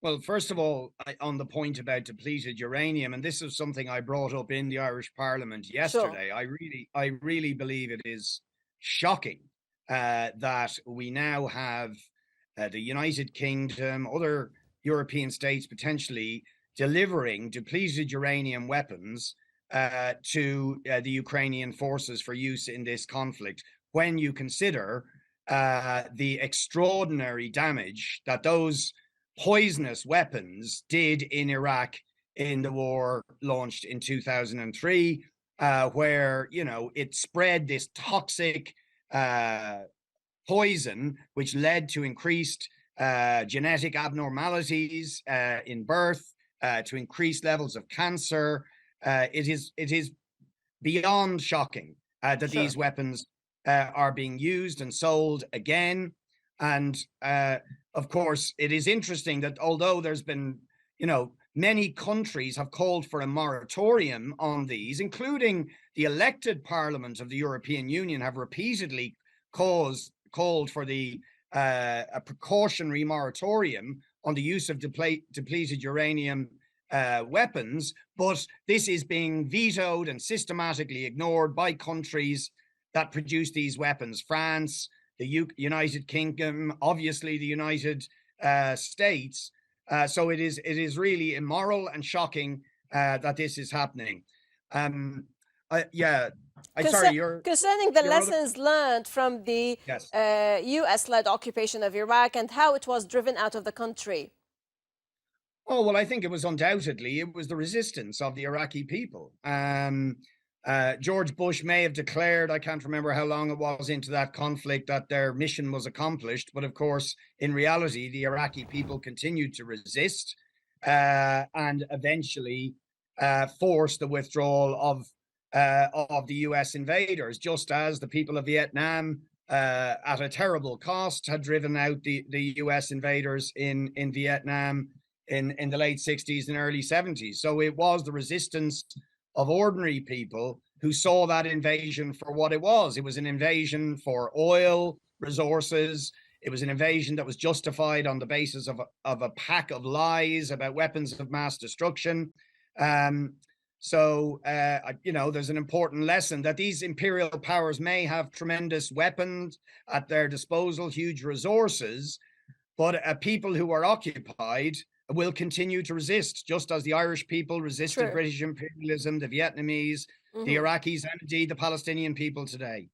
Well, first of all, on the point about depleted uranium, and this is something I brought up in the Irish Parliament Sure. yesterday. I really believe it is shocking that we now have the United Kingdom, other European states potentially delivering depleted uranium weapons to the Ukrainian forces for use in this conflict. When you consider the extraordinary damage that those poisonous weapons did in Iraq in the war launched in 2003, where, it spread this toxic poison, which led to increased genetic abnormalities in birth, to increased levels of cancer. It is beyond shocking that Sure. these weapons are being used and sold again. And of course, it is interesting that although there's been, many countries have called for a moratorium on these, including the elected parliament of the European Union have repeatedly called for a precautionary moratorium on the use of depleted uranium weapons, but this is being vetoed and systematically ignored by countries that produce these weapons. France, the United Kingdom, obviously the United States. So it is really immoral and shocking that this is happening. Yeah, I'm sorry. Concerning the your lessons learned from the Yes. U.S.-led occupation of Iraq and how it was driven out of the country. Oh, well, I think it was the resistance of the Iraqi people. George Bush may have declared, I can't remember how long it was into that conflict, that their mission was accomplished. But of course, in reality, the Iraqi people continued to resist and eventually forced the withdrawal of the U.S. invaders, just as the people of Vietnam, at a terrible cost, had driven out the U.S. invaders in Vietnam in the late 60s and early 70s. So it was the resistance of ordinary people who saw that invasion for what it was. It was an invasion for oil resources. It was an invasion that was justified on the basis of a pack of lies about weapons of mass destruction. So, there's an important lesson that these imperial powers may have tremendous weapons at their disposal, huge resources, but people who are occupied will continue to resist, just as the Irish people resisted British imperialism, the Vietnamese, the Iraqis, and indeed the Palestinian people today.